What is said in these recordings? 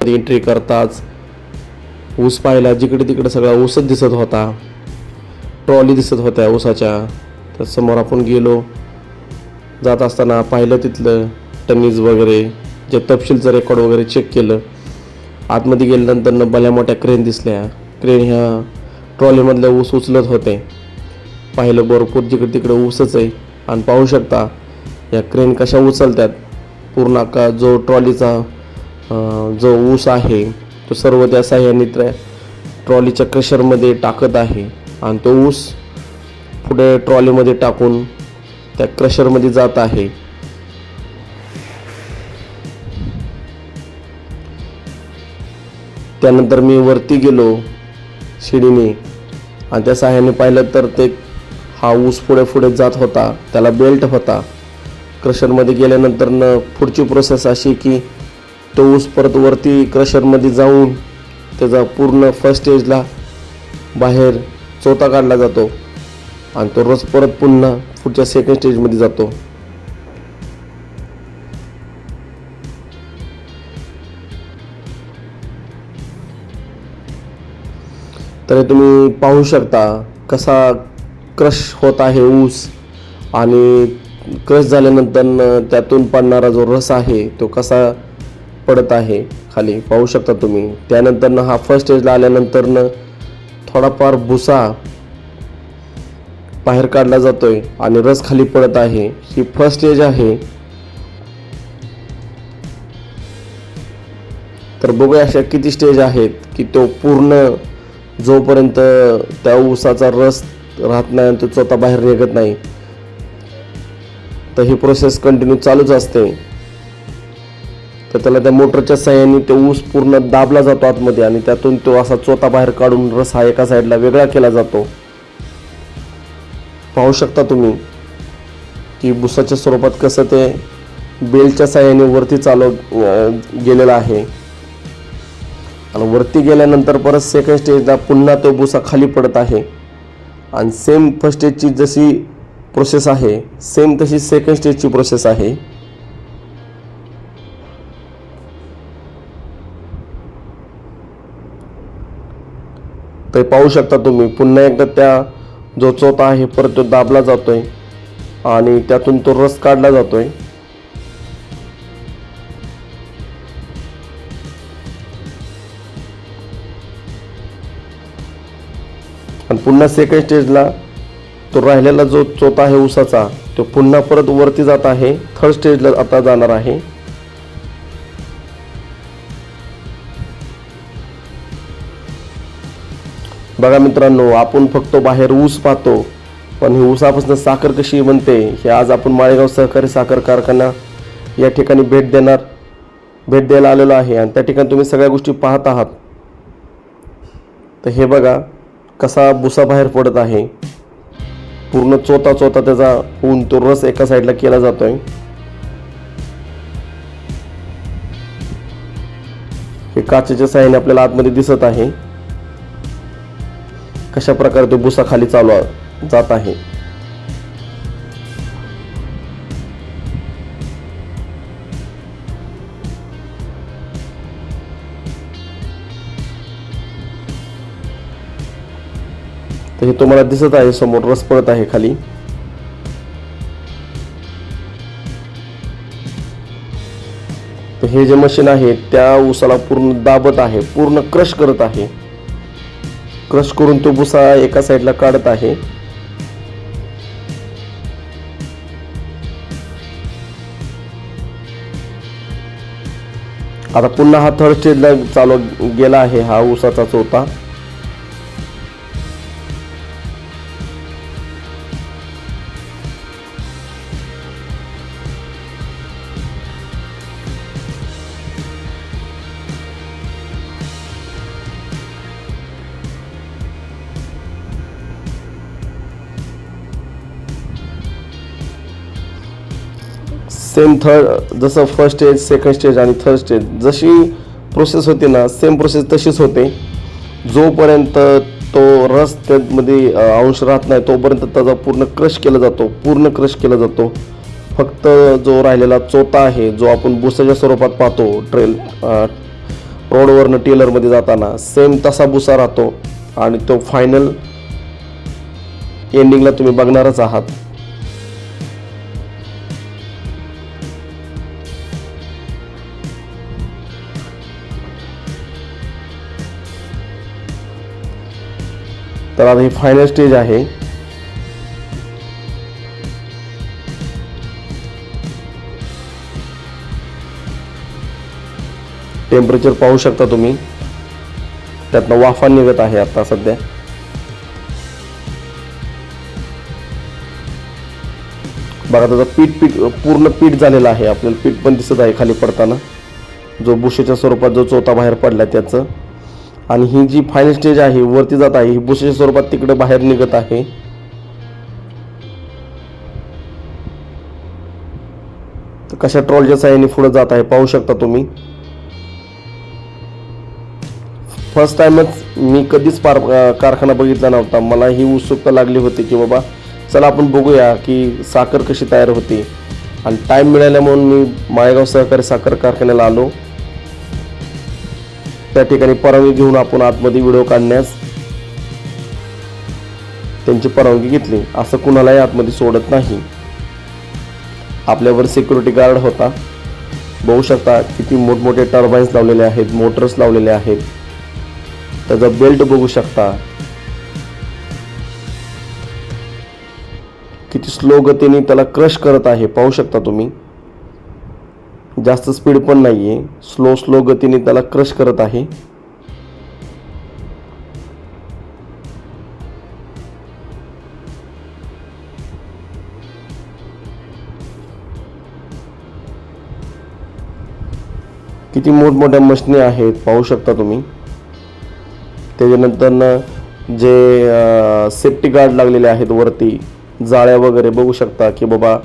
Entry करताच ऊस पाहिला, जिकडे तिकडे सगळा ऊसच दिसत होता, ट्रॉली दिसत होत्या ऊसाच्या. तर समोर आपण गेलो, जात असताना पाहिलं तिथलं टनीज वगैरे, जे तपशीलचं रेकॉर्ड वगैरे चेक केलं. आतमध्ये गेल्यानंतर भल्या मोठ्या क्रेन दिसल्या. क्रेन ह्या ट्रॉलीमधल्या ऊस उचलत होते. पाहिलं भरपूर जिकडे तिकडे ऊसच आहे. आणि पाहू शकता या क्रेन कशा उचलतात. पूर्ण का जो ट्रॉलीचा जो ऊस आहे तो सर्व त्या साह्याने ट्रॉलीच्या क्रशरमध्ये टाकत आहे. आणि तो ऊस पुढे ट्रॉलीमध्ये टाकून त्या क्रशरमध्ये जात आहे. त्यानंतर मी वरती गेलो शिडीने आणि त्या साह्याने पाहिलं तर ते हा ऊस पुढे पुढे जात होता. त्याला बेल्ट होता. क्रशरमध्ये गेल्यानंतर पुढची प्रोसेस अशी की तो ऊस परत वरती क्रशरमध्ये जाऊन त्याचा पूर्ण फर्स्ट स्टेजला बाहेर चोथा काढला जातो आणि तो रस परत पुन्हा पुढच्या सेकंड स्टेजमध्ये जातो. तर तुम्ही पाहू शकता कसा क्रश होत आहे ऊस. आणि क्रश झाल्यानंतर त्यातून पडणारा जो रस आहे तो कसा पडत आहे खाली पाहू शकता तुम्ही. त्यानंतर हा फर्स्ट स्टेजला आल्यानंतर थोडाफार भुसा बाहेर काढला जातोय आणि रस खाली पडत आहे. ही फर्स्ट स्टेज आहे. तर बघूया अशा किती स्टेज आहेत की तो पूर्ण जोपर्यंत त्या ऊसाचा रस राहत नाही आणि तो चोथा बाहेर निघत नाही तर ही प्रोसेस कंटिन्यू चालूच असते. तर त्याला त्या मोटरच्या साह्याने तो ऊस पूर्ण दाबला जातो आतमध्ये आणि त्यातून तो असा चोथा बाहेर काढून रस हा एका साईडला वेगळा केला जातो. पाहू शकता तुम्ही की भुसाच्या स्वरूपात कसं ते बेल्टच्या साह्याने वरती गेलेलं आहे. आणि वरती गेल्यानंतर परत सेकंड स्टेजला पुन्हा तो भुसा खाली पडत आहे. आणि सेम फर्स्ट स्टेजची जशी प्रोसेस आहे सेम तशी सेकंड स्टेजची प्रोसेस आहे. तर पाहू शकता तुम्ही पुन्हा एकदा त्या जो चोथा आहे परत तो दाबला जातोय आणि त्यातून तो रस काढला जातोय. आणि पुन्हा सेकंड स्टेजला तो राहिलेला जो चोथा आहे ऊसाचा तो पुन्हा परत वरती जात आहे. थर्ड स्टेजला आता जाणार आहे. बघा मित्रांनो, आपण फक्त बाहेर ऊस पाहतो पण ही ऊसापासून साखर कशी बनते हे आज आपण माळेगाव सहकारी साखर कारखाना या ठिकाणी भेट द्यायला आलेलो आहे. आणि त्या ठिकाणी तुम्ही सगळ्या गोष्टी पाहत आहात. तर हे बघा कसा भुसा बाहेर पडत आहे. पूर्ण चोथा त्याचा होऊन तो रस एका साईडला केला जातोय. हे काचेच्या साह्याने आपल्याला आतमध्ये दिसत आहे कशा प्रकारे तो भुसा खाली जात आहे. तर हे तुम्हाला दिसत आहे समोर रस पडत आहे खाली. तर हे जे मशीन आहे त्या ऊसाला पूर्ण दाबत आहे, पूर्ण क्रश करत आहे. क्रश करून तो भुसा एका साईडला काढत आहे. आता पुन्हा हा थर्ड स्टेजला चालू गेला आहे हा ऊसाचा चोथा. सेम जसं फर्स्ट स्टेज सेकंड स्टेज आणि थर्ड स्टेज जशी प्रोसेस होते ना सेम प्रोसेस तशीच होते. जोपर्यंत तो रस त्यामध्ये अंश राहत नाही तोपर्यंत त्याचा पूर्ण क्रश केला जातो. फक्त जो राहिलेला चोथा आहे जो आपण भुसाच्या स्वरूपात पाहतो रोडवरनं टेलरमध्ये जाताना सेम तसा भुसा राहतो आणि तो फायनल एंडिंगला तुम्ही बघणारच आहात. तर आता ही फायनल स्टेज आहे. टेम्परेचर पाहू शकता तुम्ही, त्यातनं वाफा निघत आहे आता सध्या. बघा त्याचं पीठ पूर्ण पीठ झालेलं आहे. आपल्याला पीठ पण दिसत आहे खाली पडताना, जो बुशेच्या स्वरूपात जो चोथा बाहेर पडला त्याचं. आणि ही जी फायनल स्टेज आहे वरती जात आहे, ही बुशेच्या स्वरूपात तिकडे बाहेर निघत आहे. तर कशा ट्रॉलच्या साहाय्याने पुढे जात आहे पाहू शकता तुम्ही. फर्स्ट टाइमच मी कधीच कारखाना बघितला नव्हता. मला ही उत्सुकता लागली होती की बाबा चला आपण बघूया की साखर कशी तयार होते. आणि टाईम मिळाल्यामुळे मी माळेगाव सहकारी साखर कारखान्याला आलो. त्या ठिकाणी परवानगी घेऊन आपण आतमध्ये व्हिडिओ काढण्यास त्यांची परवानगी घेतली. असं कुणालाही आतमध्ये सोडत नाही. आपल्यावर सिक्युरिटी गार्ड होता. बघू शकता किती मोठमोठे टर्बाईन्स लावलेले आहेत, मोटर्स लावलेले आहेत. त्याचा बेल्ट बघू शकता, किती स्लो गतीने त्याला क्रश करत आहे पाहू शकता तुम्ही. जास्त स्पीड पण नाहीये, स्लो गतीने त्याला क्रश करत आहे. किती मोठमोठ्या मशीनी आहेत पाहू शकता तुम्ही. त्याच्यानंतर जे सेफ्टी गार्ड लागलेले आहेत वरती, जाळ्या वगैरे बघू शकता की बाबा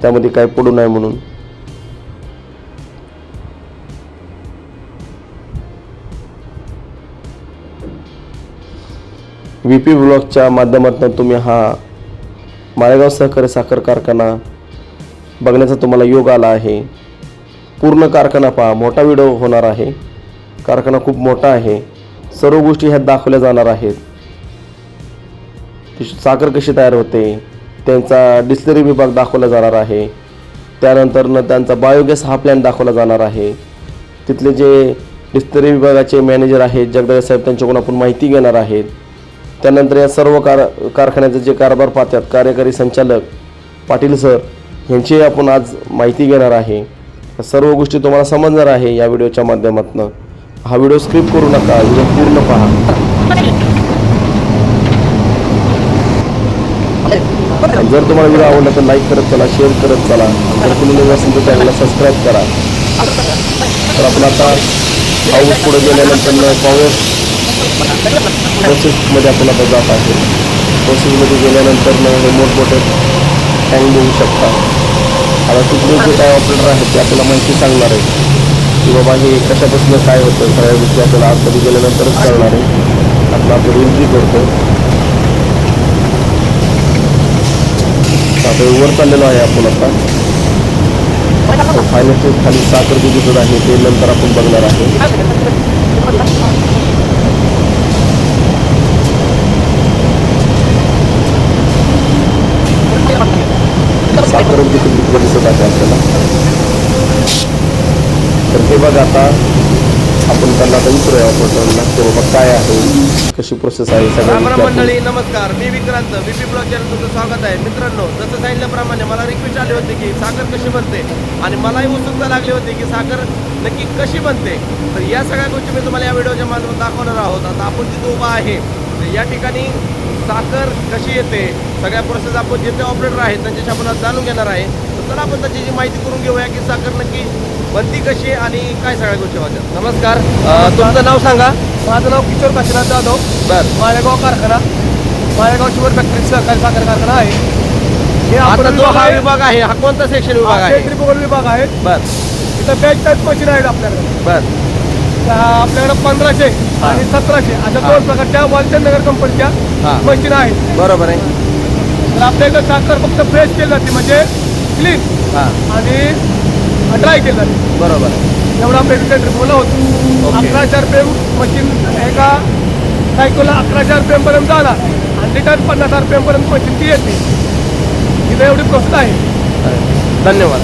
त्यामध्ये काय पडू नये म्हणून. VP ब्लॉगच्या माध्यमातून तुम्ही हा माळेगाव सहकारी साखर कारखाना बघण्याचा तुम्हाला योग आला आहे. पूर्ण कारखाना पहा, मोठा व्हिडिओ होणार आहे. कारखाना खूप मोठा आहे. सर्व गोष्टी ह्यात दाखवल्या जाणार आहेत. साखर कशी तयार होते, त्यांचा डिस्टिलरी विभाग दाखवला जाणार आहे. त्यानंतर त्यांचा बायोगॅस हा प्लॅन दाखवला जाणार आहे. तिथले जे डिस्टिलरी विभागाचे मॅनेजर आहेत जगदाळे साहेब, त्यांच्याकडून आपण माहिती घेणार आहेत. त्यानंतर या सर्व कारखान्याचे जे कारभार पाहतात कार्यकारी संचालक पाटील सर, यांची आपण आज माहिती घेणार आहे. सर्व गोष्टी तुम्हाला समजणार आहे या व्हिडिओच्या माध्यमातून. हा व्हिडिओ स्किप करू नका, व्हिडिओ पूर्ण पहा. जर तुम्हाला व्हिडिओ आवडला तर लाईक करत चला, शेअर करत चला. जर तुम्ही नवीन असेल तर चॅनलला सबस्क्राईब करा. तर आपण आता हाऊस पुढे गेल्यानंतर पाहूया प्रोसेसमध्ये आपण आता जात आहे. प्रोसेसमध्ये गेल्यानंतर हे मोठमोठे टँक बघू शकता. आता तिथले जे काय ऑपरेटर आहेत ते आपल्याला माहिती सांगणार आहे की बाबा हे कशापासून काय होतं. सगळ्या गोष्टी आपल्याला आतमध्ये गेल्यानंतरच कळणार आहे. आपण आपली एंट्री करतो. आता वर चाललेलो आहे आपण आता. फायनल स्टेज खाली साखर जे दिसत आहे ते नंतर आपण बघणार आहे. साखर देखील तिकडे दिसत आहे आपल्याला. तर हे बघा आता आपण त्यांना आता विचारूया ऑपरेटरला की बाबा काय आहे, कशी प्रोसेस आहे सगळ्या. मंडळी नमस्कार, मी विक्रांत, VP ब्लॉग चॅनल तुमचं स्वागत आहे. मित्रांनो, जसं सांगितल्याप्रमाणे मला रिक्वेस्ट आली होती की साखर कशी बनते आणि मलाही उत्सुकता लागली होती की साखर नक्की कशी बनते. तर या सगळ्या गोष्टी मी तुम्हाला या व्हिडिओच्या माध्यमातून दाखवणार आहोत. आता आपण जिथे उभा आहे तर या ठिकाणी साखर कशी येते, सगळ्या प्रोसेस आपण जिथे ऑपरेटर आहेत त्यांच्याशी आपण जाणून घेणार आहे. तर चला आपण त्याची जी माहिती करून घेऊया की साखर नक्की बनती कशी आणि काय सगळ्या गोष्टी होत्या. नमस्कार, तुमचं नाव सांगा. माझं नाव किशोर काशीनाथ जाधव. बरं, माळेगाव कारखाना, माळेगाव शुगर फॅक्टरी सहकारी साखर कारखाना आहे. हे आता जो हा विभाग आहे हा कोणता सेक्शन विभाग आहे? सेंट्रिफ्युगल विभाग आहे. बरं इथं बॅच टाईप मशीन आहेत आपल्याकडे. बरं आपल्याकडे 1500 आणि 1700 अशा दोन प्रकारच्या वालचंदनगर कंपनीच्या मशीन आहेत. बरोबर आहे. तर आपल्याकडे साखर फक्त फ्रेश केली जाते, म्हणजे क्लीन आणि ड्राय केली जाते. बरोबर आहे. एवढा आपल्या सेंट्रीफुगला होतो. 1100 RPM मशीन एका सायकलला 1100 RPM पर्यंत जाणार आणि रिटर्न 50 RPM पर्यंत मशीन ती येते. तिथं एवढी प्रोसेस आहे. धन्यवाद.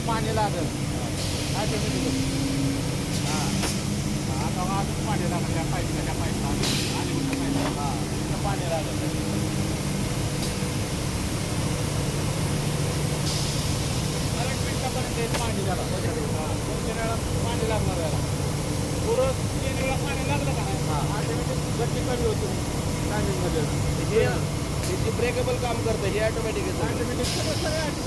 पाणी लागेल पाणी लागेल पाणी लागेल पाणी झालं पाणी लागणार याला पुरं 3 वेळा पाणी लागलं का नाही गती कमी होती टायमिंगमध्ये. हे ब्रेकेबल काम करतं, हे ऑटोमॅटिक ऑटोमॅटिक सगळं ऑटोमॅटिक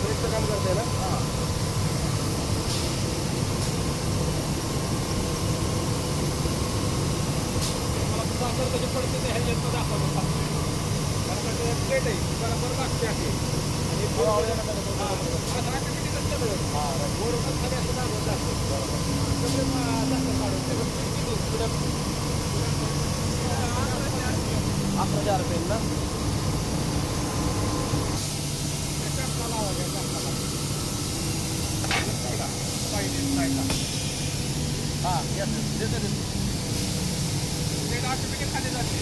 ब्रेकचं काम करतंय ना. कधी पडते ते ह्याच्यात दाखवतो प्लेट आहे बरोबर लागते आहे आणि ऑटोमॅटिकच वरून खाली असं दाखवत जातं. 11,000 रुपये ना. ऑटोमॅटिक खाली जाते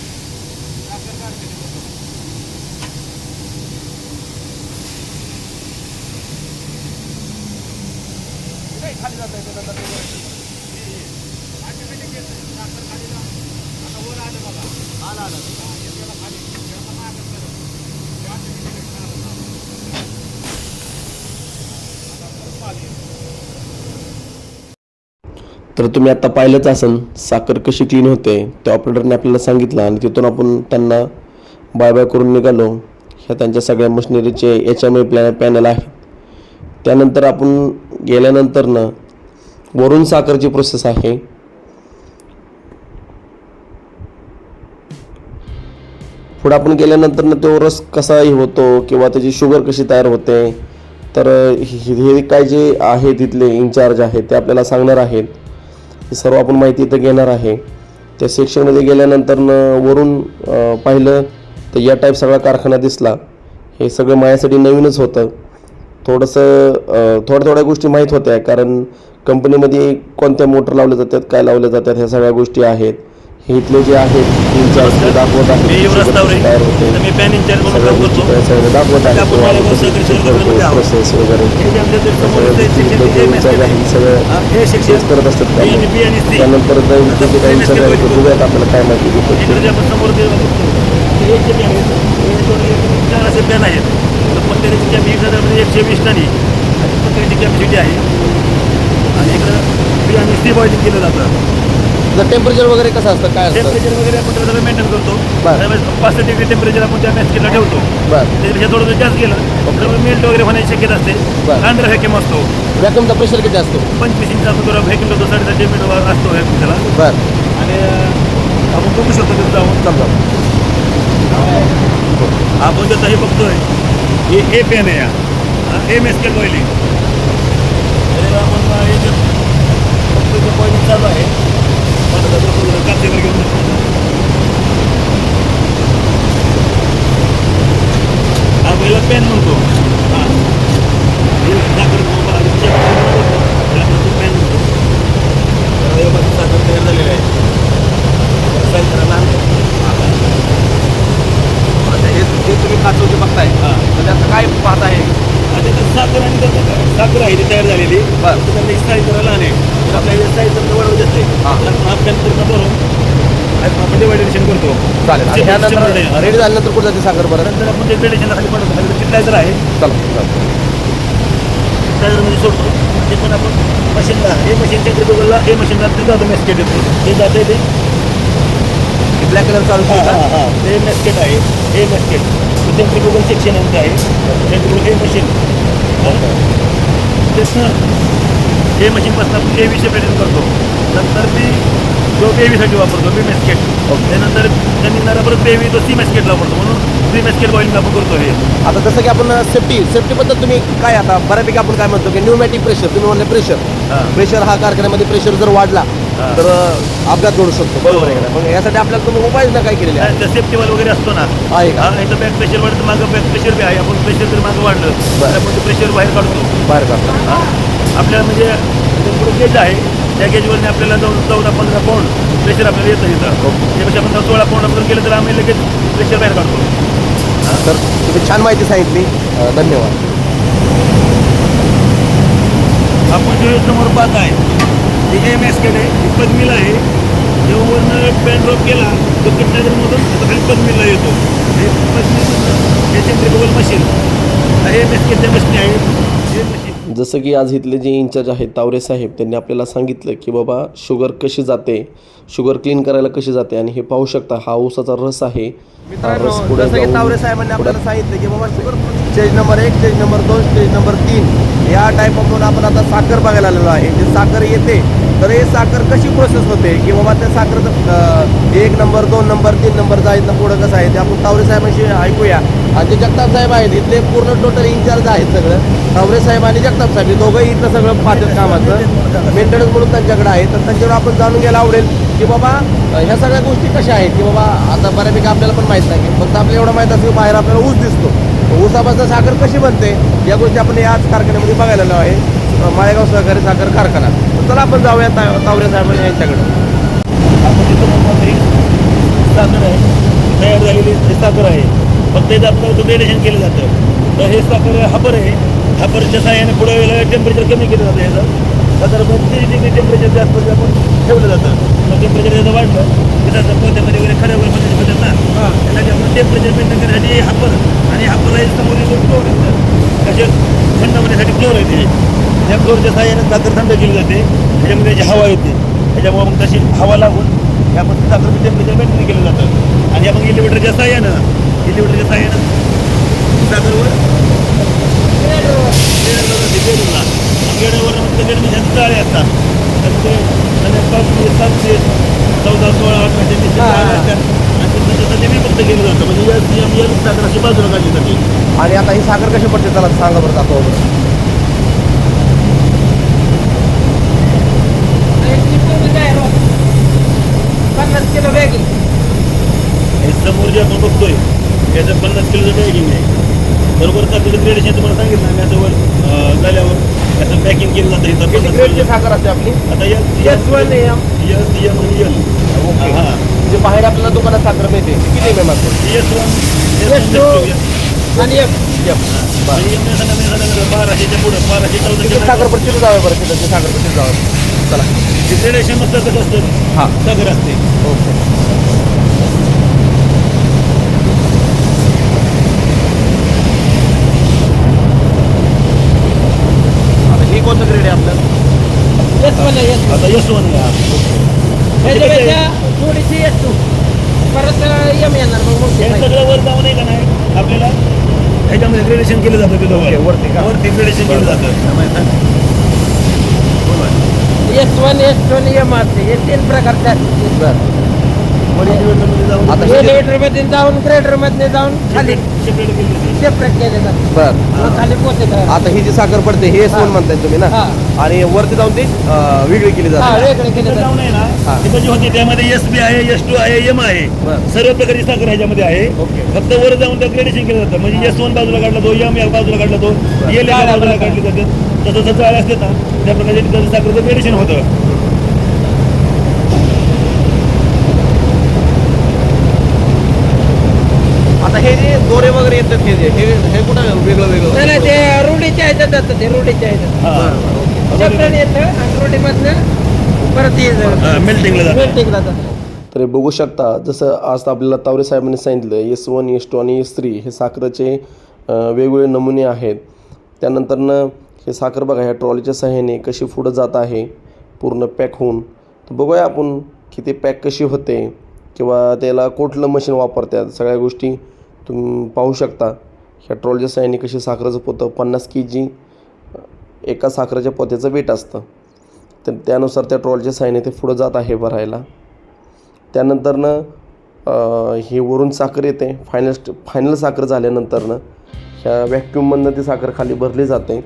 खाली जात आहे ते ऑटोमॅटिक येतं खाली जा. आता वर आलं बघा आला खाली तर तुम्ही आता पाहिलंच असन साखर कशी क्लीन होते त्या ऑपरेटरने आपल्याला सांगितलं आणि तिथून आपण त्यांना बाय बाय करून निघालो. ह्या त्यांच्या सगळ्या मशिनरीचे HMI पॅनल आहे. त्यानंतर आपण गेल्यानंतरनं वरून साखरची प्रोसेस आहे. पुढे आपण गेल्यानंतरनं तो रस कसाही होतो किंवा त्याची शुगर कशी तयार होते तर हे काय जे आहे तिथले इन्चार्ज आहेत ते आपल्याला सांगणार आहेत. हे सर्व आपण माहिती इथं घेणार आहे. त्या सेक्शनमध्ये गेल्यानंतरनं वरून पाहिलं तर या टाईप सगळा कारखाना दिसला. हे सगळं माझ्यासाठी नवीनच होतं. थोड्या गोष्टी माहीत होत्या कारण कंपनीमध्ये कोणत्या मोटर लावल्या जातात काय लावल्या जातात ह्या सगळ्या गोष्टी आहेत. हे इथले जे आहेत इन्चार्ज ते दाखवत आहेत तयार होते सगळं दाखवत आहेत प्रोसेस वगैरे सगळं करत असतात. त्यानंतर बघूयात आपल्याला काय माहिती प्लॅन आहेत. प्रत्येकाची कॅपॅसिटी 120 टन प्रत्येकाची कॅपॅसिटी आहे आणि इकडं बी आणि स्टी बॉइलिंग केलं जातं. टेम्परेचर वगैरे कसं असतं काय असतं टेम्परेचर वगैरे आपण सगळं मेंटेन करतो. 65 डिग्री टेम्परेचर आपण त्या मॅस्किटला ठेवतो. त्यापेक्षा थोडं जास्त गेलं तर मेल्ट वगैरे होण्याची शक्यता असते. अंडर व्हॅक्यूम असतो. व्हॅक्यूमचा प्रेशर किती असतो 25 इंच आपण थोडा व्हॅक्यूम होतो 7.5 मीटर असतो व्हॅक्यूम त्याला. आणि आपण बघू शकतो तिथं जाऊन समजा आपण जसं हे बघतोय हे पेन आहे MSK बॉइलिंग. आपण बघतोय बॉइलिंग चालू आहे. काचेवर घेऊन हा पहिला पेन म्हणतो. साखर पेन म्हणतो. साखर तयार झालेली आहे. हे तुम्ही काचवचे बघताय तर त्याचं काय पाहत आहे साखर आणि साखर आहे ती तयार झालेली. साईज करायला आणि आपल्याला साईज वाढवू देते. आपण पूर्ण भरून आपण डिवायडेशन करतो. चालेल. रेडी झाल्यानंतर कुठं जाते साखर बरं नंतर आपण ते ग्रेडेशनला खाली पडतो. खाली चिटलायझर आहे त्याच्यामध्ये सोडतो. ते पण आपण मशीनला हे मशीनच्या ट्रिब्युगलला हे मशीनला ते जातं मॅस्केट येतो. हे जाते ते ब्लॅक कलर चालू ते मॅस्केट आहे. हे मॅस्केट सेंट्रिफ्युगल सेक्शन यांचं आहे. सेंट्रिफ्युगल हे मशीन त्यातनं हे मशीनपासून आपण हे सेपरेशन करतो. नंतर मी जो बेबीसाठी वापरतो बी मेस्केट त्यानंतर त्यानंतर परत बेबी तो सी मेस्केटला वापरतो म्हणून सी मेस्केट बॉईलिंग आपण करतो हे आता जसं की आपण सेफ्टीबद्दल तुम्ही काय आता बऱ्यापैकी आपण काय म्हणतो की न्यूमॅटिक प्रेशर तुम्ही म्हणले प्रेशर हा कारखान्यामध्ये प्रेशर जर वाढला तर अपघात घडू शकतो बरोबर आहे का? मग यासाठी आपल्याला तुम्ही उपाययोजना काय केलेली आहे? त्या सेफ्टी वाल वगैरे असतो ना आहे का? हा इथं बॅक प्रेशर वाढतं मागं बॅक प्रेशर बी आहे आपण प्रेशर जर मागं वाढलं तर आपण ते प्रेशर बाहेर काढतो बाहेर काढतो. आपल्याला म्हणजे पुढे गेज आहे त्या गेजवरने आपल्याला 14-15 पाऊंड प्रेशर आपल्याला येतं इथं त्यापेक्षा आपण 16 पाऊंड आपण केलं तर आम्ही लगेच प्रेशर बाहेर काढतो. तर तुम्ही छान माहिती सांगितली. धन्यवाद. आपण जो समोर पाहत आहे ते हे मेस्केट आहे ही पगमिल आहे जेव्हा वरनं पॅन ड्रॉप केला तो किटनगरमधून खाली पगमिलला येतो हे पगमिल हे सेंट्रिफ्युगल मशीन हे मेस्केटच्या मशीन आहेत हे मशीन जसं की आज इथले जे इंचार्ज आहेत तावरे साहेब त्यांनी आपल्याला सांगितलं की बाबा शुगर कशी जाते, शुगर क्लीन करायला कशी जाते आणि हे पाहू शकता हा ऊसाचा रस आहे. हा मित्रांनो रस पुढे जसं की जाऊन तावरे साहेबांनी आपल्याला सांगितलं की बाबा sugar stage number 1 stage number 2 stage number 3 या टाईपमधून आपण आता साखर बघायला आलेलो आहे. जे साखर येते तर हे साखर कशी प्रोसेस होते की बाबा त्या साखर 1 नंबर 2 नंबर 3 नंबर जायचं पुढं कसं आहे ते आपण तावरे साहेबांशी ऐकूया. आणि जे जगताप साहेब आहेत इथले पूर्ण टोटल इंचार्ज आहेत सगळं तावरे साहेब आणि जगताप साहेब हे दोघंही इथं सगळं पाहतात कामाचं मेंटेनन्स म्हणून त्यांच्याकडे आहे. तर त्यांच्यावर आपण जाणून घ्यायला आवडेल की बाबा ह्या सगळ्या गोष्टी कशा आहेत की बाबा आता बऱ्यापैकी आपल्याला पण माहीत नाही फक्त आपल्याला एवढं माहीत असतं की बाहेर आपल्याला ऊस दिसतो. ऊसापासून साखर कशी बनते या गोष्टी आपण याच कारखान्यामध्ये बघायला आलो आहे माळेगाव सहकारी साखर कारखाना. तर चला आपण जाऊया तावरे साहेब यांच्याकडे. आपण तिथं मोठी साखर आहे तयार झालेली साखर आहे फक्त इथं आपलं ग्रेडेशन केलं जातं. तर हे साखर हापर आहे हापरच्या साह्याने पुढे वेळेला टेम्परेचर कमी केलं जातं ह्याचं साधारण 30 डिग्री टेम्परेचर जास्त आपण ठेवलं जातं. मग टेम्परेचर त्याचं वाढलं की त्याचं पोत्यामध्ये वगैरे खऱ्या वगैरे होतात ना त्याला आपण टेम्परेचर मेंटेन करण्यासाठी हापर आणि हापर आहे समोर फ्लोर येतं कसे थंड होण्यासाठी फ्लोर येते त्या फ्लोरच्या साह्याने साखर थंड केली जाते त्याच्यामध्ये त्याची हवा येते त्याच्यामुळे मग तशी हवा लागून ह्या साखर टेम्परेचर मेंटेन केलं जातं. आणि आपण इलिव्हेटरच्या साह्यानं साखरवर गेडवर गेडमध्ये जाळे असतात त्यामध्ये 5, 14, 16, 18 जाळे असतात आणि त्याच्यासाठी मी फक्त केलं जातं म्हणजे या साखर अशी बाजूला काढण्यासाठी. आणि आता ही साखर कशी पडते चला सांगा बरं दाखवा बरं. हे समोर जे आपण बघतोय याचं 50 किलोचं बॅगिंग आहे बरोबर साखरेचं ग्रेडेशन तुम्हाला सांगितलं आणि याचं वर झाल्यावर याचं पॅकिंग केलं जातं इथं 50 किलोचं. साखर असते आपली आता S1 AM. हां म्हणजे बाहेर आपल्याला दुकानात साखर मिळते किती एम असते आणि बाराशेच्या पुढं 1214 साखर पण तिथं जावं बरं तिथं साखर पण तिथं जावं चला. ग्रेडेशन मग तसंच असतं हां साखर असते. ओके. आता ही कोणतं ग्रेड आहे आपल्याला आता यशवंत हे सगळं वर जाऊन आहे का नाही आपल्याला ह्याच्यामध्ये ग्रेडेशन केलं जातं तिथं वरती ग्रेडेशन केलं जातं. S1, S2 असते हे 3 प्रकारचे असते. जाऊन आता हे लेटरमध्ये जाऊन ग्रेडरमध्ये जाऊन खाली सेपरेट केलं जातं. सेपरेट केले जातात बरं खाली पोते करायला. आता ही जी साखर पडते हे S1 म्हणताय तुम्ही ना हा. आणि वरती जाऊन ती वेगळी केली हा जाते. वेगळे केले तिथं जातात. जाऊन आहे ना तिथं जे होते त्यामध्ये SB आहे S2 आहे M आहे बरं. सर्व प्रकारची साखर ह्याच्यामध्ये आहे. ओके. फक्त वर जाऊन त्या ग्रेडेशन केलं जातं म्हणजे S1 बाजूला काढला तो M या बाजूला काढला तो L या बाजूला काढले जाते तसं जसं जाळे असते ना त्या प्रकारचे तिथं साखरेचं ग्रेडेशन होतं. आता हे जे दोरे वगैरे येतात हे कुठं वेगळं नाही वेगळं नाही, ते रुढीच्या ह्याच्यात जातं ते रुढीच्या ह्याच्यात सेपरेट येतं आणि रुढीमधनं परत मेल्टिंगला जातं. मेल्टिंगला जातं. तर हे बघू शकता जसं आज आपल्याला तावरे साहेबांनी सांगितलं S1, S2 आणि S3 हे साखरेचे वेगवेगळे नमुने आहेत. त्यानंतरनं हे साखर बघा ह्या ट्रॉलीच्या सहाय्याने कशी पुढं जात आहे पूर्ण पॅक होऊन. तर बघूया आपण की ते पॅक कशी होते किंवा त्याला कुठलं मशीन वापरतात सगळ्या गोष्टी तुम्ही पाहू शकता. ह्या ट्रॉलीच्या सहाय्याने कशी साखरेचं पोतं 50 kg एका साखरेच्या पोत्याचं वेट असतं तर त्यानुसार त्या ट्रॉलीच्या साहाय्याने ते पुढं जात आहे भरायला. त्यानंतरनं ही वरून साखर येते. फायनल साखर झाल्यानंतरनं ह्या व्हॅक्यूममधनं ती साखर खाली भरली जाते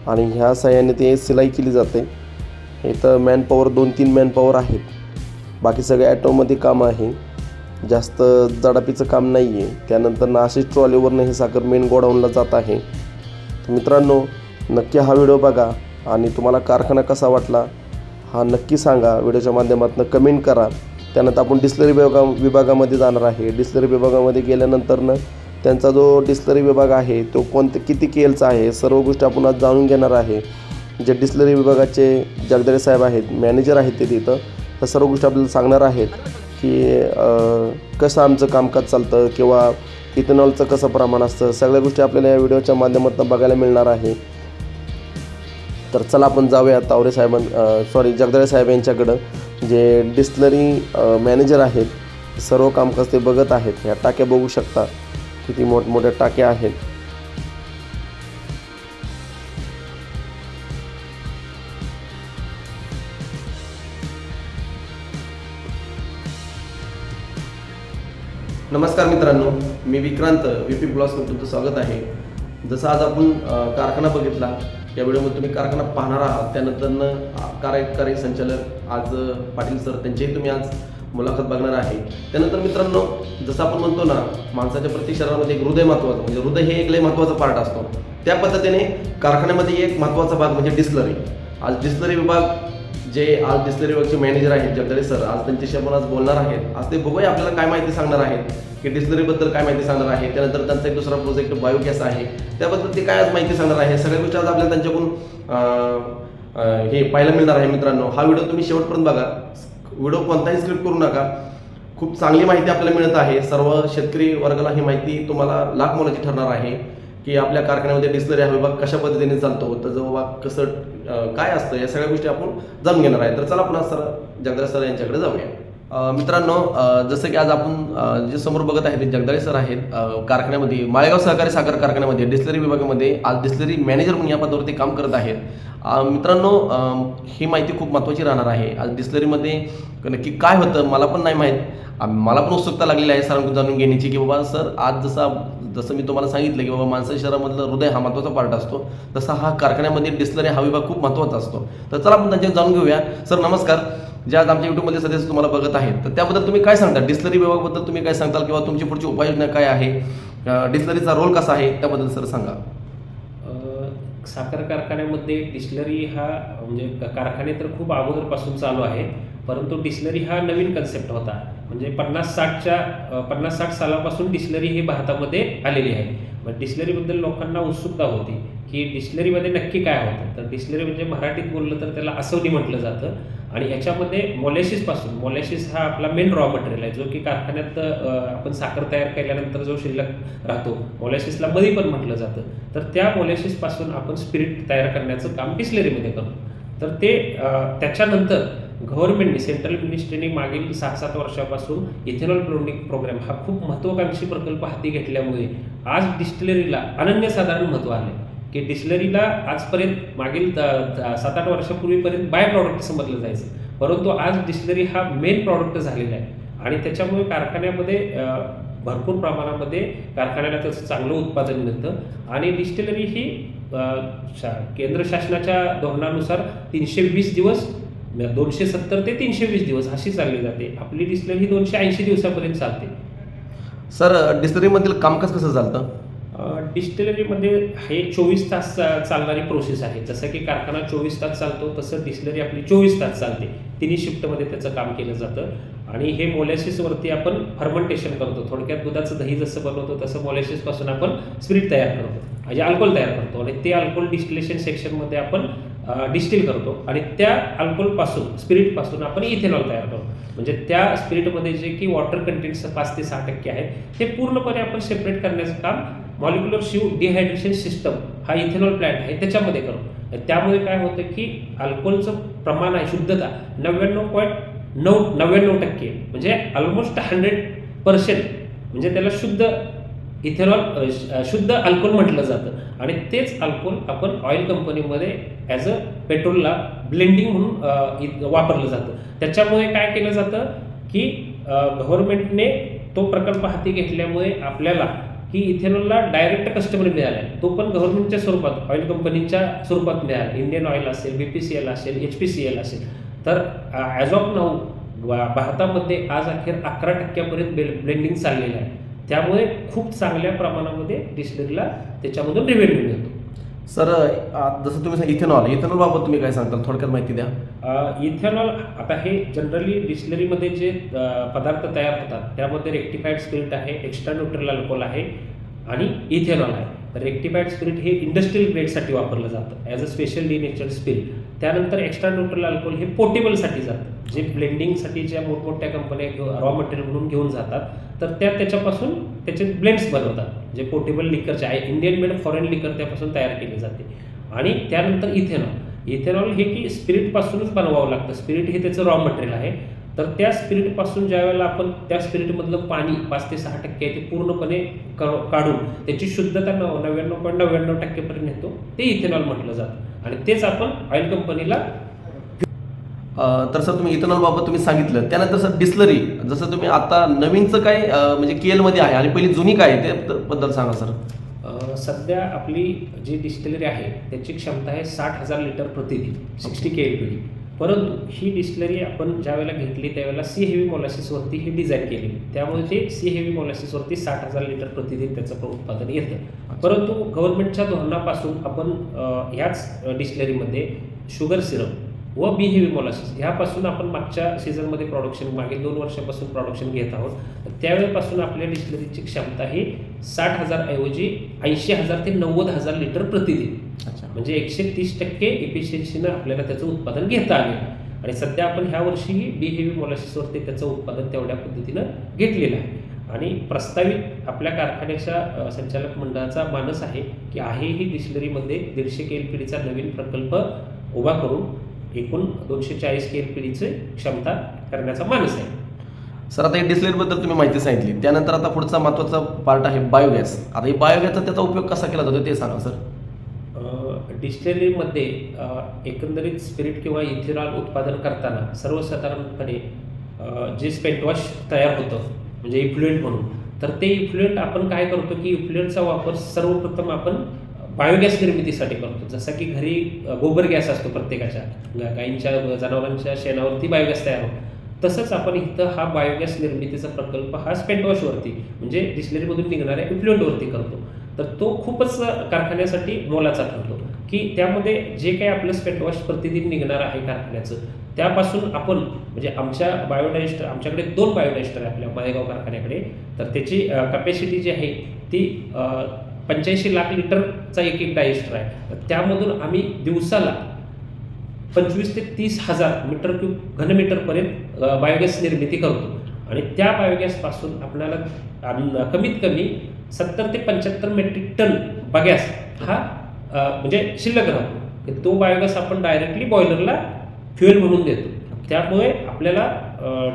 आणि ह्या साहाय्याने ते सिलाई केली जाते. इथं मॅनपॉवर 2-3 मॅनपॉवर आहेत. बाकी सगळे ॲटोमध्ये काम आहे, जास्त जडापीचं काम नाही आहे. त्यानंतर अशीच ट्रॉलीवरनं ही साखर मेन गोडाऊनला जात आहे. तर मित्रांनो, नक्की हा व्हिडिओ बघा आणि तुम्हाला कारखाना कसा वाटला हा नक्की सांगा. व्हिडिओच्या माध्यमातून कमेंट करा. त्यानंतर आपण डिस्लरी विभागामध्ये जाणार आहे. डिस्लरी विभागामध्ये गेल्यानंतरनं त्यांचा जो डिस्लरी विभाग आहे तो किती केलचा आहे सर्व गोष्टी आपण आज जाणून घेणार आहे. जे डिस्लरी विभागाचे जगदाळे साहेब आहेत, मॅनेजर आहेत ते तिथं, तर सर्व गोष्टी आपल्याला सांगणार आहेत की कसं आमचं कामकाज चालतं किंवा इथेनॉलचं कसं प्रमाण असतं. सगळ्या गोष्टी आपल्याला या व्हिडिओच्या माध्यमातून बघायला मिळणार आहे. तर चला आपण जाऊया जगदाळे साहेब यांच्याकडं, जे डिस्लरी मॅनेजर आहेत. सर्व कामकाज ते बघत आहेत. ह्या टाक्या बघू शकता किती मोठमोठ्या टाक्या आहेत. नमस्कार मित्रांनो, मी विक्रांत VP ब्लॉग्समध्ये तुमचं स्वागत आहे. जसं आज आपण कारखाना बघितला, या व्हिडिओमध्ये तुम्ही कारखाना पाहणार आहात. त्यानंतरनं कार्यकारी संचालक आज पाटील सर त्यांचीही तुम्ही आज मुलाखत बघणार आहे. त्यानंतर मित्रांनो, जसं आपण म्हणतो ना, माणसाच्या प्रत्येक शरीरामध्ये एक हृदय महत्त्वाचं, म्हणजे हृदय हे एक लय महत्त्वाचा पार्ट असतो. त्या पद्धतीने कारखान्यामध्ये एक महत्त्वाचा भाग म्हणजे डिस्लरी. आज डिस्लरी विभाग आज डिस्लरी विभागचे मॅनेजर आहेत जगदाळे सर, आज त्यांच्याशी आपण आज बोलणार आहेत. आज ते बघूया आपल्याला काय माहिती सांगणार आहेत की डिस्लरीबद्दल काय माहिती सांगणार आहे. त्यानंतर त्यांचा एक दुसरा प्रोजेक्ट बायोगॅस आहे, त्याबद्दल ते काय आज माहिती सांगणार आहे. सगळ्या गोष्टी आज आपल्याला त्यांच्याकडून हे पाहायला मिळणार आहे. मित्रांनो, हा व्हिडिओ तुम्ही शेवटपर्यंत बघा. व्हिडिओ कोणताही स्क्रिप्ट करू नका. खूप चांगली माहिती आपल्याला मिळत आहे. सर्व शेतकरी वर्गाला ही माहिती तुम्हाला लाख मोलाची ठरणार आहे की आपल्या कारखान्यामध्ये डिस्लरी हा विभाग कशा पद्धतीने चालतो, त्याचं विभाग कसं काय असतं, या सगळ्या गोष्टी आपण जाणून घेणार आहे. तर चला आपण आज जगदाळे सर यांच्याकडे जाऊया. मित्रांनो, जसं की आज आपण जे समोर बघत आहे ते जगदाळे सर आहेत. कारखान्यामध्ये माळेगाव सहकारी साखर कारखान्यामध्ये डिस्लरी विभागामध्ये आज डिस्लरी मॅनेजर म्हणून या पदावरती काम करत आहेत. मित्रांनो, ही माहिती खूप महत्त्वाची राहणार आहे. आज डिस्लरीमध्ये नक्की काय होतं मला पण नाही माहीत. मला पण उत्सुकता लागलेली आहे सरांकडून जाणून घेण्याची की बाबा सर, आज जसं मी तुम्हाला सांगितलं की बाबा माणसाच्या शरीरामधलं हृदय हा महत्त्वाचा पार्ट असतो, तसा हा कारखान्यामध्ये डिस्लरी हा विभाग खूप महत्त्वाचा असतो. तर चला आपण त्यांच्यात जाणून घेऊया. सर नमस्कार. जे आज आमच्या यूट्यूबमध्ये सदस्य तुम्हाला बघत आहेत, तर त्याबद्दल तुम्ही काय सांगता, डिस्लरी विभागाबद्दल तुम्ही काय सांगताल किंवा तुमची पुढची उपाययोजना काय आहे, डिस्लरीचा रोल कसा आहे त्याबद्दल सर सांगा. साखर कारखान्यामध्ये डिस्लरी हा म्हणजे कारखाने तर खूप अगोदरपासून चालू आहे, परंतु डिस्लरी हा नवीन कन्सेप्ट होता. म्हणजे 50-60 सालापासून डिस्लरी ही भारतामध्ये आलेली आहे. मग डिस्लरीबद्दल लोकांना उत्सुकता होती की डिस्लरीमध्ये नक्की काय होतं. तर डिस्लरी म्हणजे मराठीत बोललं तर त्याला असवडी म्हटलं जातं. आणि याच्यामध्ये मोलॅसिस हा आपला मेन रॉ मटेरियल आहे, जो की कारखान्यात आपण साखर तयार केल्यानंतर जो शिल्लक राहतो, मोलॅसिसला मधी पण म्हटलं जातं. तर त्या मोलॅसिसपासून आपण स्पिरिट तयार करण्याचं काम डिस्लरीमध्ये करतो. तर ते त्याच्यानंतर गव्हर्नमेंटने, सेंट्रल मिनिस्ट्रीने मागील 6-7 वर्षापासून इथेनॉल ब्लेंडिंग प्रोग्राम हा खूप महत्त्वाकांक्षी प्रकल्प हाती घेतल्यामुळे आज डिस्टिलरीला अनन्यसाधारण महत्त्व आले की डिस्लरीला आजपर्यंत मागील 7-8 वर्षापूर्वीपर्यंत बाय प्रॉडक्ट समजलं जायचं, परंतु आज डिस्लरी हा मेन प्रॉडक्ट झालेला आहे. आणि त्याच्यामुळे कारखान्यामध्ये भरपूर प्रमाणामध्ये कारखान्याला त्याचं चांगलं उत्पादन मिळतं. आणि डिस्टिलरी ही केंद्र शासनाच्या धोरणानुसार 320 दिवस, 270 ते 320 दिवस अशी चालली जाते. आपली डिस्लरी 280 दिवसापर्यंत चालते. सर, डिस्लरीमधील कामकाज कसं चालतं? डिस्टिलरीमध्ये हे 24 तास चालणारी प्रोसेस आहे. जसं की कारखाना 24 तास चालतो, तसं डिस्टिलरी आपली 24 तास चालते. तिन्ही शिफ्टमध्ये त्याचं काम केलं जातं. आणि हे मोलॅसिसवरती आपण फर्मेंटेशन करतो. थोडक्यात दुधाचं दही जसं बनवतो तसं मोलॅसिसपासून आपण स्पिरिट तयार करतो, म्हणजे अल्कोहोल तयार करतो. आणि ते अल्कोहोल डिस्टिलेशन सेक्शनमध्ये आपण डिस्टिल करतो. आणि त्या अल्कोहोलपासून, स्पिरिटपासून आपण इथेनॉल तयार करतो. म्हणजे त्या स्पिरिटमध्ये जे की वॉटर कंटेंट्स 5 ते 6% आहे, ते पूर्णपणे आपण सेपरेट करण्याचं काम मॉलिक्युलर शिव डिहायड्रेशन सिस्टम हा इथेनॉल प्लॅन्ट आहे त्याच्यामध्ये करतो. त्यामुळे काय होतं की अल्कोहोलचं प्रमाण आहे, शुद्धता 99.99% म्हणजे ऑलमोस्ट 100%, म्हणजे त्याला शुद्ध इथेनॉल, शुद्ध अल्कोहोल म्हटलं जातं. आणि तेच अल्कोहोल आपण ऑइल कंपनीमध्ये ॲज अ पेट्रोलला ब्लेंडिंग म्हणून वापरलं जातं. त्याच्यामुळे काय केलं जातं की गव्हर्नमेंटने तो प्रकल्प हाती घेतल्यामुळे आपल्याला की इथेनॉलला डायरेक्ट कस्टमर मिळाला आहे, तो पण गव्हर्नमेंटच्या स्वरूपात, ऑइल कंपनीच्या स्वरूपात मिळाला. इंडियन ऑइल असेल, BPCL असेल, HPCL असेल. तर ॲज ऑफ नाऊ भारतामध्ये आज अखेर 11% ब्लेंडिंग चाललेलं आहे. त्यामुळे खूप चांगल्या प्रमाणामध्ये डिस्टिलरीला त्याच्यामधून रेव्हेन्यू मिळतो. सर जसं तुम्ही इथेनॉल बाबत तुम्ही काय सांगताल, थोडक्यात माहिती द्या. इथेनॉल आता हे जनरली डिस्टिलरीमध्ये जे पदार्थ तयार होतात त्यामध्ये रेक्टिफाईड स्पिरिट आहे, एक्स्ट्रा न्यूट्रल अल्कोहोल आहे आणि इथेनॉल आहे. तर रेक्टिफाईड स्पिरिट हे इंडस्ट्रियल ग्रेडसाठी वापरलं जातं as a special denatured spirit. त्यानंतर एक्स्ट्रा न्यूट्रल अल्कोहोल हे पोर्टेबलसाठी जातं, जे ब्लेंडिंगसाठी ज्या मोठमोठ्या कंपन्या रॉ मटेरियल म्हणून घेऊन जातात, तर त्याच्यापासून त्याचे ब्लेंड्स बनवतात, जे पोर्टेबल लिकरचे आहे. इंडियन मेड फॉरेन लिकर त्यापासून तयार केले जाते. आणि त्यानंतर इथेनॉल हे की स्पिरिटपासूनच बनवावं लागतं. स्पिरिट हे त्याचं रॉ मटेरियल आहे. तर त्या स्पिरिटपासून ज्या वेळेला आपण त्या स्पिरिटमधलं पाणी 5 ते 6% आहे ते पूर्णपणे काढून त्याची शुद्धता 99.99% नेतो, ते इथेनॉल म्हटलं जातं. आणि तेच आपण ऑइल कंपनीला. तर सर तुम्ही इथेनॉल बाबत तुम्ही सांगितलं. त्यानंतर सर डिस्लरी, जसं तुम्ही आता नवीनचं काय म्हणजे केलमध्ये आहे आणि पहिली जुनी काय आहे त्याबद्दल सांगा सर. सध्या आपली जी डिस्टिलरी आहे त्याची क्षमता आहे 60,000 लिटर प्रतिदिन, 60 KLPD. परंतु ही डिस्टिलरी आपण ज्या वेळेला घेतली त्यावेळेला सी हेवी मोलॅसिसवरती ही डिझाईन केली. त्यामुळे ते सी हेवी मोलॅसिसवरती 60,000 लिटर प्रतिदिन त्याचं उत्पादन येतं. परंतु गव्हर्नमेंटच्या धोरणापासून आपण ह्याच डिस्टिलरीमध्ये शुगर सिरप व बी हेवी मोलॅसिस ह्यापासून आपण मागच्या सीझनमध्ये मागील 2 वर्षापासून प्रोडक्शन घेत आहोत. त्यावेळेपासून आपल्या डिस्टिलरीची क्षमता ही 60,000 ऐवजी 80,000 ते 90,000 लिटर प्रतिदिन, म्हणजे 130% एफिशियन्सीनं आपल्याला त्याचं उत्पादन घेता आले. आणि सध्या आपण ह्या वर्षीही बी हेवी मोलॅसिसवरती त्याचं उत्पादन तेवढ्या पद्धतीनं घेतलेलं आहे. आणि प्रस्तावित आपल्या कारखान्याच्या संचालक मंडळाचा मानस आहे की ही डिस्टिलरीमध्ये 150 KLPDचा नवीन प्रकल्प उभा करून एकूण 240 KLPDची क्षमता करण्याचा मानस आहे. सर आता या डिस्टिलरीबद्दल तुम्ही माहिती सांगितली. त्यानंतर आता पुढचा महत्त्वाचा पार्ट आहे बायोगॅस. आता ही बायोगॅसचा त्याचा उपयोग कसा केला जातो ते सांगा सर. डिस्टिलरीमध्ये एकंदरीत स्पिरिट किंवा इथेनॉल उत्पादन करताना सर्वसाधारणपणे जे स्पेंट वॉश तयार होतं म्हणजे इफ्लुएंट म्हणून, तर ते इफ्लुएंट आपण काय करतो की इफ्लुएंटचा वापर सर्वप्रथम आपण बायोगॅस निर्मितीसाठी करतो. जसं की घरी गोबर गॅस असतो प्रत्येकाच्या, गाईंच्या जनावरांच्या शेणावरती बायोगॅस तयार होतो, तसंच आपण इथं हा बायोगॅस निर्मितीचा प्रकल्प हा स्पेंट वॉशवरती म्हणजे डिस्टिलरीमधून निघणाऱ्या इफ्लुएंटवरती करतो. तर तो खूपच कारखान्यासाठी मोलाचा ठरतो की त्यामध्ये जे काही आपलं स्पेंट वॉश प्रतिदिन निघणार आहे कारखान्याचं, त्यापासून आपण म्हणजे आमच्याकडे 2 बायोडायस्टर आहे आपल्या मालेगाव कारखान्याकडे. तर त्याची कॅपॅसिटी जी आहे ती 85 लाख लिटरचा एक डायस्टर आहे. तर त्यामधून आम्ही दिवसाला 25 ते 30,000 मीटर क्यूब घनमीटरपर्यंत बायोगॅस निर्मिती करतो. आणि त्या बायोगॅसपासून आपल्याला कमीत कमी 70 ते 75 मेट्रिक टन बायोगॅस हा म्हणजे शिल्लक राहतो. तो बायोगॅस आपण डायरेक्टली बॉयलरला फ्युएल म्हणून देतो. त्यामुळे आपल्याला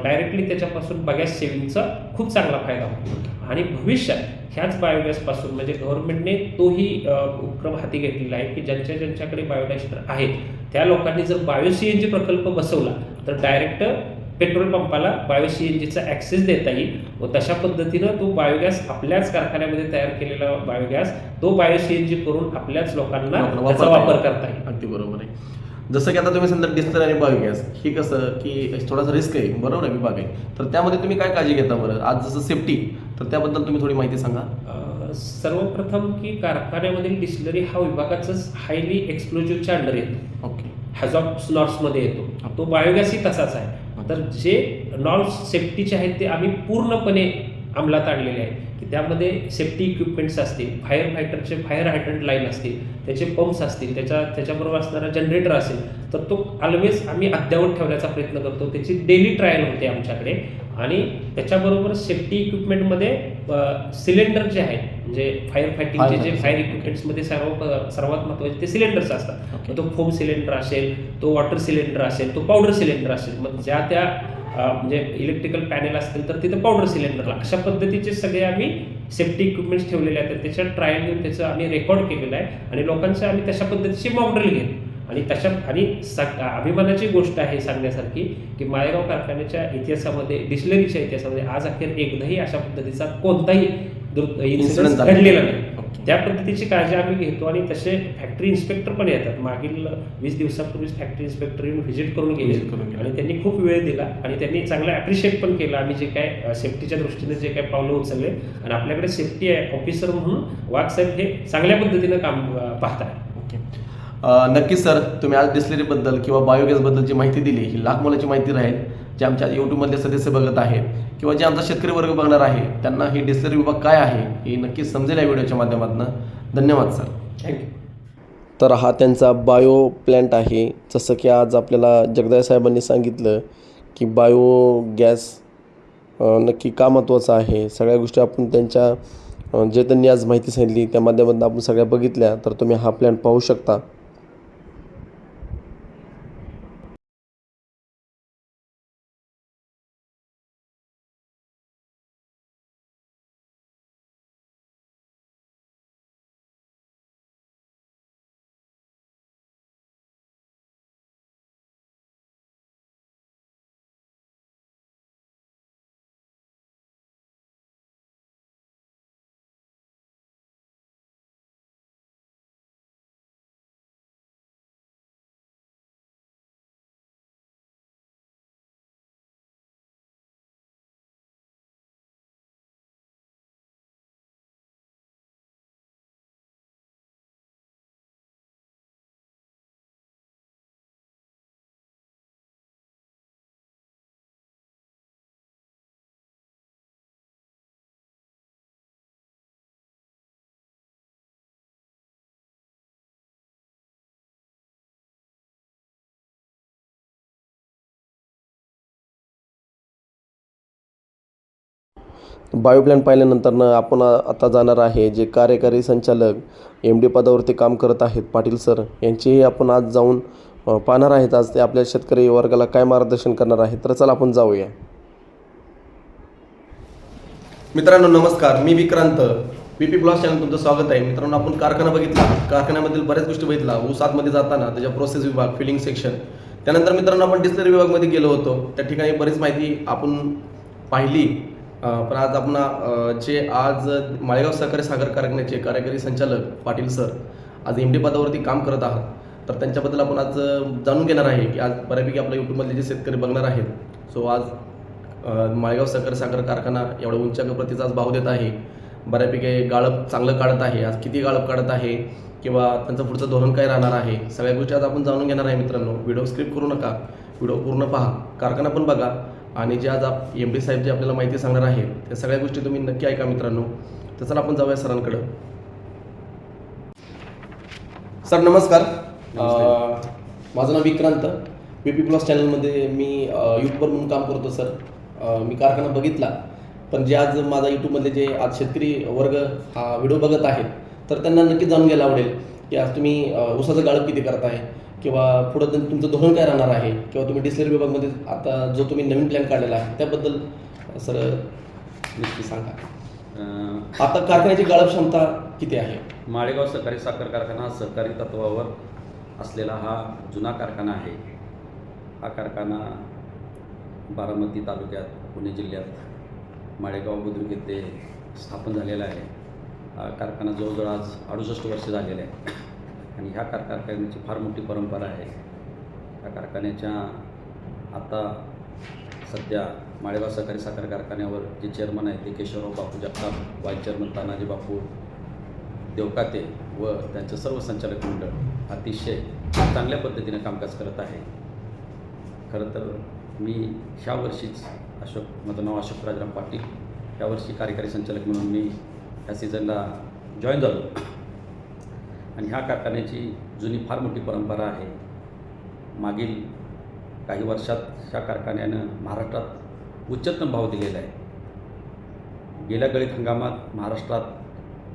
डायरेक्टली त्याच्यापासून बायोगॅस सेव्हिंगचा खूप चांगला फायदा होतो. आणि भविष्यात ह्याच बायोगॅसपासून म्हणजे गव्हर्नमेंटने तोही उपक्रम हाती घेतलेला आहे की ज्यांच्याकडे बायोडायस्टर आहेत त्या लोकांनी जर बायो-CNG प्रकल्प बसवला तर डायरेक्ट पेट्रोल पंपाला बायो-CNGचा ॲक्सेस देता येईल व तशा पद्धतीनं तो बायोगॅस आपल्याच कारखान्यामध्ये तयार केलेला बायोगॅस तो बायो-CNG करून आपल्याच लोकांना त्याचा वापर करता येईल. अगदी बरोबर आहे. जसं की आता तुम्ही समजा डिस्टिलरी आणि बायोगॅस ही कसं की थोडासा रिस्क आहे, बरोबर आहे, विभाग आहे. तर त्यामध्ये तुम्ही काय काळजी घेता बरं आज जसं सेफ्टी, तर त्याबद्दल तुम्ही थोडी माहिती सांगा. सर्वप्रथम की कारखान्यामधील डिस्टिलरी हा विभागाचाच हायली एक्सप्लोजिव्हच्या अंडर येतो. ओके. हॅझॉर्डस नॉर्म्समध्ये येतो. तो बायोगॅसही तसाच आहे. तर जे नॉर्म्स सेफ्टीचे आहेत ते आम्ही पूर्णपणे अंमलात आणलेले आहेत की त्यामध्ये सेफ्टी इक्विपमेंट्स असतील, फायर फायटरचे फायर हायड्रंट लाईन असतील, त्याचे पंप्स असतील, त्याच्याबरोबर असणारा जनरेटर असेल, तर तो ऑलवेज आम्ही अद्ययावत ठेवण्याचा प्रयत्न करतो. त्याची डेली ट्रायल होते आमच्याकडे. आणि त्याच्याबरोबर सेफ्टी इक्विपमेंटमध्ये सिलेंडर जे आहेत म्हणजे फायर फायटिंगचे जे फायर इक्विपमेंट्समध्ये सर्वात महत्त्वाचे ते सिलेंडर्स असतात. तो फोम सिलेंडर असेल, तो वॉटर सिलेंडर असेल, तो पावडर सिलेंडर असेल. मग त्या म्हणजे इलेक्ट्रिकल पॅनेल असतील तर तिथं पावडर सिलेंडरला अशा पद्धतीचे सगळे आम्ही सेफ्टी इक्विपमेंट्स ठेवलेले आहेत. त्याच्या ट्रायल घेऊन त्याचं आम्ही रेकॉर्ड केलेलं आहे आणि लोकांचं आम्ही तशा पद्धतीचे मॉकड्रिल घेतो आणि अभिमानाची गोष्ट आहे सांगण्यासारखी की माळेगाव कारखान्याच्या इतिहासामध्ये, डिस्टिलरीच्या इतिहासामध्ये आज अखेर एकदाही अशा पद्धतीचा कोणताही इन्सिडेंट झाला घडलेला नाही. त्या पद्धतीची काळजी आम्ही घेतो आणि तसे फॅक्टरी इन्स्पेक्टर पण येतात. मागील 20 दिवसापूर्वीच फॅक्टरी इन्स्पेक्टर येऊन व्हिजिट करून गेले आणि त्यांनी खूप वेळ दिला आणि त्यांनी चांगलं ॲप्रिशिएट पण केलं आम्ही जे काय सेफ्टीच्या दृष्टीने जे काय पावलं उचलले. आणि आपल्याकडे सेफ्टी ऑफिसर म्हणून वाघ साहेब हे चांगल्या पद्धतीनं काम पाहतात. नक्कीच सर, तुम्ही आज डिस्टिलरीबद्दल किंवा बायोगॅसबद्दल जी माहिती दिली ही लाख मोलाची माहिती राहील. जे आमच्या यूट्यूबमधले सदस्य बघत आहेत किंवा जे आमचा शेतकरी वर्ग बघणार आहे त्यांना ही डिस्टिलरी विभाग काय आहे हे नक्कीच समजेल या व्हिडिओच्या माध्यमातून. धन्यवाद सर. थँक्यू. तर हा त्यांचा बायो प्लॅन्ट आहे. जसं की आज आपल्याला जगदाय साहेबांनी सांगितलं की बायोगॅस नक्की का महत्त्वाचं आहे. सगळ्या गोष्टी आपण त्यांच्या जे त्यांनी आज माहिती सांगितली त्या माध्यमातून आपण सगळ्या बघितल्या. तर तुम्ही हा प्लॅन्ट पाहू शकता. बायो प्लॅन पाहिल्यानंतर आपण आता जाणार आहे जे कार्यकारी संचालक MD पदावरती काम करत आहेत पाटील सर यांचीही आपण आज जाऊन पाहणार आहेत. आज ते आपल्या शेतकरी वर्गाला काय मार्गदर्शन करणार आहेत. तर चला आपण जाऊया. मित्रांनो नमस्कार, मी विक्रांत. PP ब्लॉग चॅनल तुमचं स्वागत आहे. मित्रांनो आपण कारखाना बघितला, कारखान्यामधील बऱ्याच गोष्टी बघितला. ऊस आतमध्ये जाताना त्याच्या प्रोसेस विभाग, फिलिंग सेक्शन, त्यानंतर मित्रांनो आपण डिस्टिलरी विभागमध्ये गेलो होतो. त्या ठिकाणी बरीच माहिती आपण पाहिली. पण आज आपण जे आज माळेगाव सहकारी साखर कारखान्याचे कार्यकारी संचालक पाटील सर आज MD पदावरती काम करत आहात. तर त्यांच्याबद्दल आपण आज जाणून घेणार आहे की आज बऱ्यापैकी आपल्या यूट्यूबमधले जे शेतकरी बघणार आहेत. सो आज माळेगाव सहकारी साखर कारखाना एवढा उंचांक प्रतीचा आज भाव देत आहे. बऱ्यापैकी गाळप चांगलं काढत आहे. आज किती गाळप काढत आहे किंवा त्यांचं पुढचं धोरण काय राहणार आहे, सगळ्या गोष्टी आज आपण जाणून घेणार आहे. मित्रांनो व्हिडिओ स्किप करू नका, व्हिडिओ पूर्ण पहा, कारखाना पण बघा आणि जे आज MD साहेब जे आपल्याला माहिती सांगणार आहेत त्या सगळ्या गोष्टी तुम्ही नक्की ऐका मित्रांनो. तर चला आपण जाऊया सरांकडं. सर नमस्कार. माझं नाव विक्रांत. PP ब्लॉग चॅनलमध्ये मी यूट्यूबर म्हणून काम करतो. सर मी कारखाना बघितला, पण जे आज माझा यूट्यूबमधले जे आज शेतकरी वर्ग हा व्हिडिओ बघत आहेत तर त्यांना नक्की जाणून घ्यायला आवडेल की आज तुम्ही ऊसाचं गाळप किती करताय किंवा पुढं तुमचं धोरण काय राहणार आहे किंवा तुम्ही डिस्टिलरी विभागामध्ये आता जो तुम्ही नवीन प्लॅन काढलेला आहे त्याबद्दल सर नक्की सांगा. आता कारखान्याची गाळप क्षमता किती आहे? माळेगाव सहकारी साखर कारखाना हा सहकारी तत्वावर असलेला हा जुना कारखाना आहे. हा कारखाना बारामती तालुक्यात, पुणे जिल्ह्यात माळेगाव बुद्रुक येथे स्थापन झालेला आहे. हा कारखाना जवळजवळ आज 68 वर्ष झालेला आहे आणि ह्या कारखान्याची फार मोठी परंपरा आहे. या कारखान्याच्या आता सध्या माळेगाव सहकारी साखर कारखान्यावर जे चेअरमन आहेत ते केशवराव बापू जगताप, व्हाईस चेअरमन तानाजी बापू देवकाते व त्यांचं सर्व संचालक मंडळ अतिशय चांगल्या पद्धतीने कामकाज करत आहे. खरं तर मी ह्या वर्षीच माझं नाव अशोक राजाराम पाटील, यावर्षी कार्यकारी संचालक म्हणून मी ह्या सीझनला जॉईन झालो आणि ह्या कारखान्याची जुनी फार मोठी परंपरा आहे. मागील काही वर्षात ह्या कारखान्यानं महाराष्ट्रात उच्चतम भाव दिलेला आहे. गेल्या गळीत हंगामात महाराष्ट्रात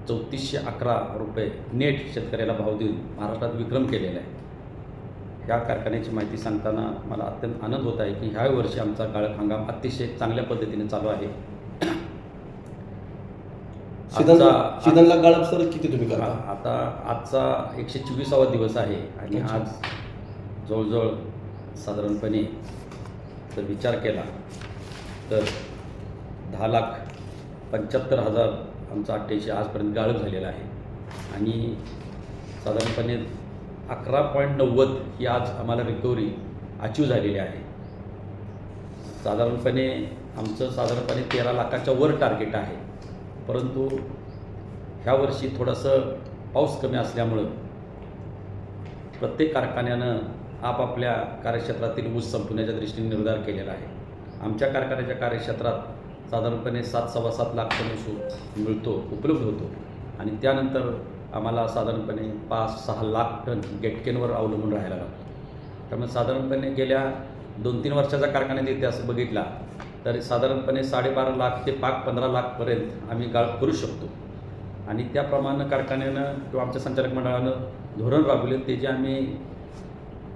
3411 रुपये नेट शेतकऱ्याला भाव देऊन महाराष्ट्रात विक्रम केलेला आहे. ह्या कारखान्याची माहिती सांगताना मला अत्यंत आनंद होत आहे की ह्या वर्षी आमचा गाळप हंगाम अतिशय चांगल्या पद्धतीने चालू आहे. सीझनला गाळप सर किती तुम्ही करता? आता आजचा 124वा दिवस आहे आणि आज जवळजवळ साधारणपणे जर विचार केला तर 10,75,000 आमचा 88 आजपर्यंत गाळप झालेला आहे आणि साधारणपणे 11.90 ही आज आम्हाला रिकव्हरी अचीव झालेली आहे. साधारणपणे आमचं 13 लाखाच्या वर टार्गेट आहे, परंतु ह्या वर्षी थोडंसं पाऊस कमी असल्यामुळं प्रत्येक कारखान्यानं आपापल्या कार्यक्षेत्रातील ऊस संपवण्याच्या दृष्टीने निर्धार केलेला आहे. आमच्या कारखान्याच्या कार्यक्षेत्रात साधारणपणे 7-7.25 लाख टन ऊस उपलब्ध होतो आणि त्यानंतर आम्हाला साधारणपणे 5-6 लाख टन गेटकेनवर अवलंबून राहायला लागतो. त्यामुळे साधारणपणे गेल्या 2-3 वर्षाचा कारखान्याचा इतिहास बघितला तर साधारणपणे 12.5 लाख ते 15 लाखपर्यंत आम्ही गाळप करू शकतो आणि त्याप्रमाणे कारखान्यानं किंवा आमच्या संचालक मंडळानं धोरण राबवले. ते जे आम्ही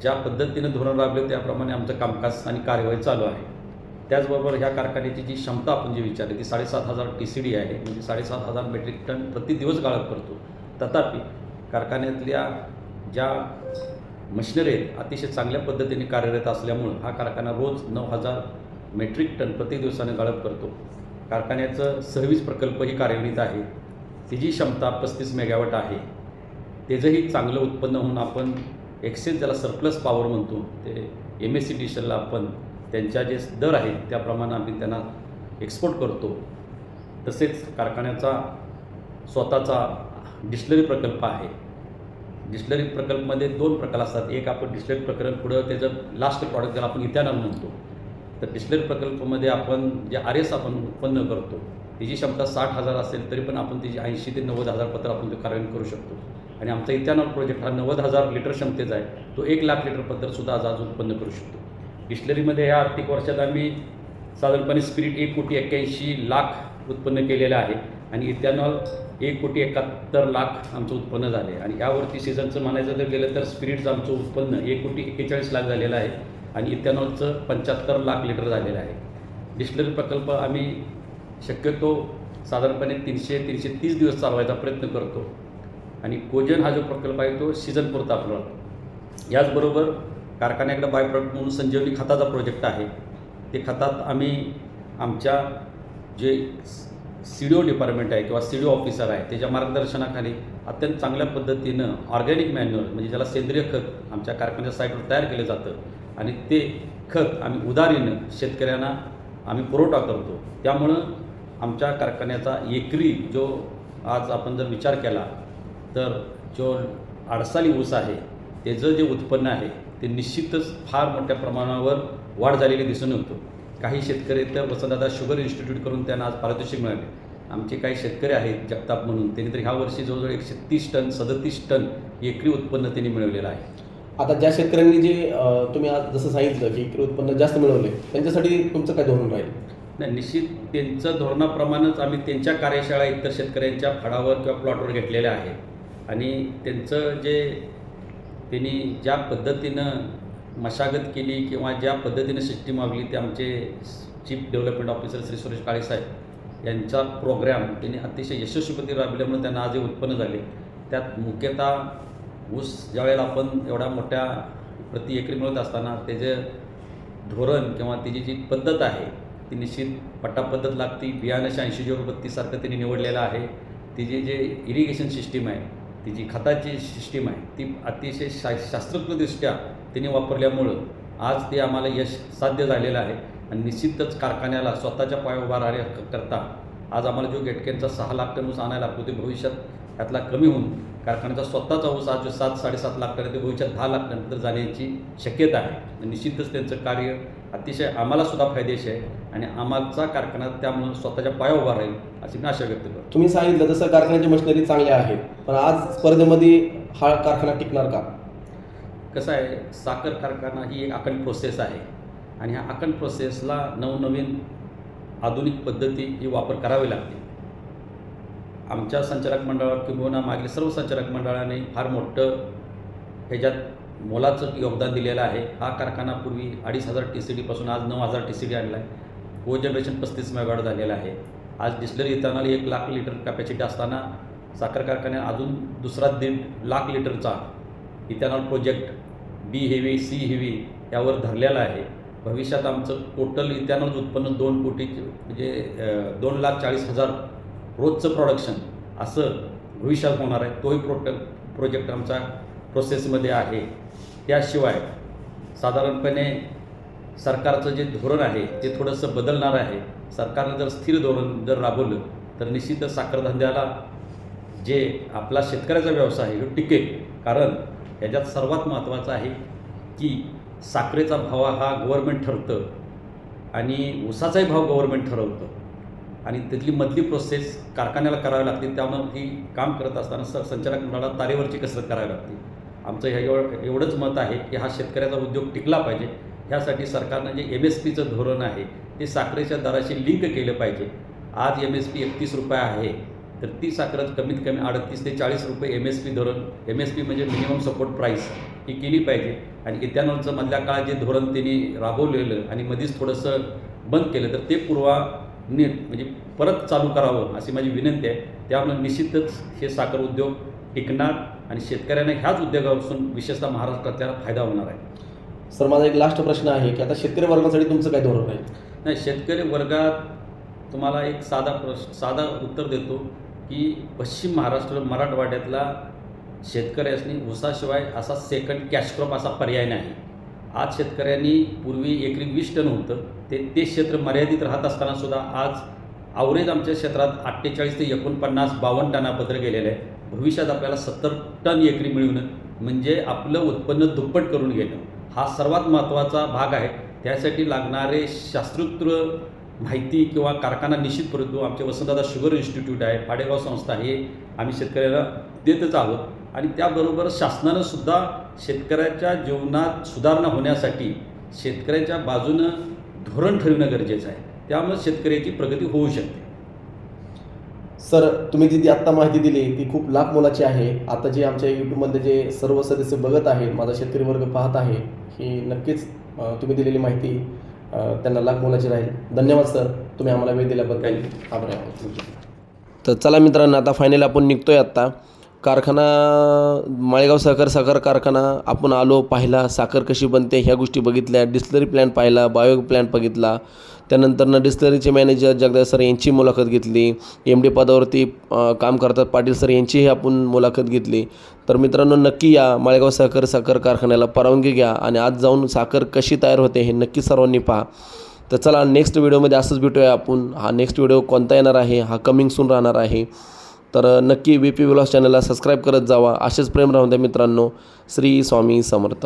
ज्या पद्धतीनं धोरण राबले त्याप्रमाणे आमचं कामकाज आणि कार्यवाही चालू आहे. त्याचबरोबर ह्या कारखान्याची जी क्षमता आपण जी विचारली ती 7,500 TCD आहे, म्हणजे 7,500 मेट्रिक टन प्रति दिवस गाळप करतो. तथापि कारखान्यातल्या ज्या मशिनरी आहेत अतिशय चांगल्या पद्धतीने कार्यरत असल्यामुळं हा कारखाना रोज 9,000 मेट्रिक टन प्रति दिवसाने गाळप करतो. कारखान्याचं सर्व्हिस प्रकल्पही कार्यान्वित आहे. तिची क्षमता 35 मेगावॅट आहे. त्याचंही चांगलं उत्पन्न होऊन आपण एक्सेस ज्याला सरप्लस पॉवर म्हणतो ते MSC डिशनला आपण त्यांच्या जे दर आहेत त्याप्रमाणे आम्ही त्यांना एक्सपोर्ट करतो. तसेच कारखान्याचा स्वतःचा डिस्टिलरी प्रकल्प आहे. डिस्टिलरी प्रकल्पमध्ये 2 प्रकार असतात. एक आपण डिस्टिलरी प्रकल्प पुढं त्याचं लास्ट प्रॉडक्ट ज्याला आपण इथेनॉल म्हणतो. तर डिस्टिलरी प्रकल्पामध्ये आपण जे RS आपण उत्पन्न करतो त्याची क्षमता 60,000 असेल तरी पण आपण त्याची 80,000 ते 90,000 पत्र आपण ते कार्यान्वित करू शकतो. आणि आमचा इथेनॉल प्रोजेक्ट हा 90,000 लिटर क्षमतेचा आहे. तो 1,00,000 लिटर पत्रसुद्धा आज उत्पन्न करू शकतो. डिस्टिलरीमध्ये ह्या आर्थिक वर्षात आम्ही साधारणपणे स्पिरिट 1,81,00,000 उत्पन्न केलेलं आहे आणि इथेनॉल 1,71,00,000 आमचं उत्पन्न झाले आणि यावरती सीझनचं म्हणायचं जर गेलं तर स्पिरिटचं आमचं उत्पन्न 1,41,00,000 झालेलं आहे आणि इथेनॉलचं 75,00,000 लिटर झालेलं आहे. डिस्टिलरी प्रकल्प आम्ही शक्यतो साधारणपणे 300-330 दिवस चालवायचा प्रयत्न करतो आणि कोजन हा जो प्रकल्प आहे तो सीझनपुरता आपला राहतो. याचबरोबर कारखान्याकडे बाय प्रॉडक्ट म्हणून संजीवनी खताचा प्रोजेक्ट आहे. ते खतात आम्ही आमच्या जे CDO डिपार्टमेंट आहे किंवा CDO ऑफिसर आहे त्याच्या मार्गदर्शनाखाली अत्यंत चांगल्या पद्धतीनं ऑर्गॅनिक मॅन्युअल म्हणजे ज्याला सेंद्रिय खत आमच्या कारखान्याच्या साईटवर तयार केलं जातं आणि ते खत आम्ही उधारीनं शेतकऱ्यांना आम्ही पुरवठा करतो. त्यामुळं आमच्या कारखान्याचा एकरी जो आज आपण जर विचार केला तर जो आडसाली ऊस आहे त्याचं जे उत्पन्न आहे ते निश्चितच फार मोठ्या प्रमाणावर वाढ झालेली दिसून येतो. काही शेतकरी तर वसंतदादा शुगर इन्स्टिट्यूट करून त्यांना आज पारितोषिक मिळाले. आमचे काही शेतकरी आहेत जगताप म्हणून त्यांनी तर ह्या वर्षी जवळजवळ 130 टन 37 टन एकरी उत्पन्न त्यांनी मिळवलेलं आहे. आता ज्या शेतकऱ्यांनी जे तुम्ही आज जसं सांगितलं की एकरी उत्पन्न जास्त मिळवले त्यांच्यासाठी तुमचं काय धोरण राहील? नाही, निश्चित त्यांचं धोरणाप्रमाणेच आम्ही त्यांच्या कार्यशाळा इतर शेतकऱ्यांच्या फळावर किंवा प्लॉटवर घेतलेल्या आहेत आणि त्यांचं जे त्यांनी ज्या पद्धतीनं मशागत केली किंवा ज्या पद्धतीनं सिस्टीम आवली ते आमचे chief development officer Shri Suresh Kale saheb यांचा प्रोग्रॅम त्यांनी अतिशय यशस्वीपणे राबवल्यामुळे त्यांना आज हे उत्पन्न झाले. त्यात मुख्यतः ऊस ज्यावेळेला आपण एवढ्या मोठ्या प्रति एकरी मिळत असताना त्याचे धोरण किंवा त्याची जी पद्धत आहे ती निश्चित पट्टा पद्धत लागती. बियाणं 86-32 सारखं त्यांनी निवडलेलं आहे. तिची जे इरिगेशन सिस्टीम आहे तिची खताची सिस्टीम आहे ती अतिशय शास्त्रज्ञदृष्ट्या त्यांनी वापरल्यामुळं आज ते आम्हाला यश साध्य झालेलं आहे आणि निश्चितच कारखान्याला स्वतःच्या पायावर उभा राहण्याकरता आज आम्हाला जो गेटकेनचा 6 लाख टन ऊस आणायला लागतो ते भविष्यात त्यातला कमी होऊन कारखान्याचा स्वतःचा ऊस आज जो 7-7.5 लाख टन ते भविष्यात 10 लाख टन जाण्याची शक्यता आहे. निश्चितच त्यांचं कार्य अतिशय आम्हालासुद्धा फायदेशीर आहे आणि आम्हाचा कारखाना त्यामुळं स्वतःच्या पायावर उभा राहील अशी मी आशा व्यक्त करतो. तुम्ही सांगितलं तसं कारखान्याची मशिनरी चांगल्या आहेत पण आज स्पर्धेमध्ये हा कारखाना टिकणार का? कसं आहे, साखर कारखाना ही एक अखंड प्रोसेस आहे आणि ह्या अखंड प्रोसेसला नवनवीन आधुनिक पद्धती ही वापर करावी लागते. आमच्या संचालक मंडळावर किंवा मागील सर्व संचालक मंडळाने फार मोठं ह्याच्यात मोलाचं योगदान दिलेलं आहे. हा कारखाना पूर्वी 2,500 TCD पासून आज 9,000 TCD आणला आहे. को जनरेशन 35 मेगावॅट झालेला आहे. आज डिस्टिलरी इथेनॉल 1,00,000 लिटर कॅपॅसिटी असताना साखर कारखान्यात अजून दुसरा 1.5 लाख लिटरचा इथेनॉल प्रोजेक्ट बी हेवी सी हेवी यावर धरलेला आहे. भविष्यात आमचं टोटल इथेनॉल उत्पन्न 2 कोटी म्हणजे 2,40,000 रोजचं प्रोडक्शन असं भविष्यात होणार आहे. तोही प्रोजेक्ट आमचा प्रोसेसमध्ये आहे. त्याशिवाय साधारणपणे सरकारचं जे धोरण आहे ते थोडंसं बदलणार आहे. सरकारनं जर स्थिर धोरण जर राबवलं तर निश्चितच साखरधंद्याला जे आपला शेतकऱ्याचा व्यवसाय आहे तो टिकेल. कारण ह्याच्यात सर्वात महत्त्वाचं आहे की साखरेचा भाव हा गव्हर्नमेंट ठरतं आणि ऊसाचाही भाव गव्हर्नमेंट ठरवतं आणि तिथली मधली प्रोसेस कारखान्याला करावी लागते. त्यामुळे ही काम करत असताना संचालक मंडळाला तारेवरची कसरत करावी लागते. आमचं एवढंच मत आहे की हा शेतकऱ्याचा उद्योग टिकला पाहिजे. ह्यासाठी सरकारनं जे MSPचं धोरण आहे ते साखरेच्या दराशी लिंक केलं पाहिजे. आज MSP 31 रुपये आहे तर ती साखर कमीत कमी 38 ते 40 रुपये MSP धोरण, MSP म्हणजे मिनिमम सपोर्ट प्राईस ही केली पाहिजे. आणि इथेनॉलचं मधल्या काळात जे धोरण त्यांनी राबवलेलं आणि मध्येच थोडंसं बंद केलं तर ते म्हणजे परत चालू करावं अशी माझी विनंती आहे. त्यामुळे निश्चितच हे साखर उद्योग टिकणार आणि शेतकऱ्यांना ह्याच उद्योगापासून विशेषतः महाराष्ट्रातल्या फायदा होणार आहे. सर माझा एक लास्ट प्रश्न आहे की आता शेतकरी वर्गासाठी तुमचं काय धोरण आहे? नाही, शेतकरी वर्गात तुम्हाला एक साधा उत्तर देतो की पश्चिम महाराष्ट्र मराठवाड्यातला शेतकऱ्यांनी ऊसाशिवाय असा सेकंड कॅश क्रॉप असा पर्याय नाही. आज शेतकऱ्यांनी पूर्वी एकरी 20 टन होतं ते क्षेत्र मर्यादित राहत असताना सुद्धा आज ॲव्हरेज आमच्या क्षेत्रात 48 ते 49, 52 टनापत्र गेलेलं आहे. भविष्यात आपल्याला 70 टन एकरी मिळवणं म्हणजे आपलं उत्पन्न दुप्पट करून घेणं हा सर्वात महत्त्वाचा भाग आहे. त्यासाठी लागणारे शास्त्रोक्त माहिती किंवा कारखाना निश्चित परंतु आमचे वसंतदादा शुगर इन्स्टिट्यूट आहे, पाडेगाव संस्था हे आम्ही शेतकऱ्याला देतच आहोत. आणि त्याबरोबर शासनानं सुद्धा शेतकऱ्याच्या जीवनात सुधारणा होण्यासाठी शेतकऱ्याच्या बाजूनं धोरण ठरवणं गरजेचं आहे. त्यामुळे शेतकऱ्याची प्रगती होऊ शकते. सर तुम्ही जी आत्ता माहिती दिली ती खूप लाख मोलाची आहे. आता जे आमच्या यूट्यूबमधले जे सर्व सदस्य बघत आहेत, माझा शेतकरी वर्ग पाहत आहे, ही नक्कीच तुम्ही दिलेली माहिती त्यांना लाख मोलाची राहील. धन्यवाद सर, तुम्ही आम्हाला वेळ दिल्याबद्दल आभार आहोत. तर चला मित्रांनो, आता फायनली आपण निघतोय. आत्ता कारखाना माळेगाव साखर कारखाना आपण आलो, पाहिला साखर कशी बनते ह्या गोष्टी बघितल्या, डिस्टिलरी प्लॅन पाहिला, बायो प्लॅन बघितला, त्यानंतरनं डिस्टिलरीचे मॅनेजर जगदाळे सर यांची मुलाखत घेतली, MD पदावरती काम करतात पाटील सर यांचीही आपण मुलाखत घेतली. तर मित्रांनो नक्की या माळेगाव साखर कारखान्याला परवानगी घ्या आणि आज जाऊन साखर कशी तयार होते हे नक्की सर्वांनी पहा. तर चला नेक्स्ट व्हिडिओमध्ये असंच भेटूया आपण. हा नेक्स्ट व्हिडिओ कोणता येणार आहे हा कमिंग सून राहणार आहे. तर नक्की VP व्लॉग्स चॅनलला सबस्क्राईब करत जावा. असेच प्रेम राहून द्या मित्रांनो. श्री स्वामी समर्थ.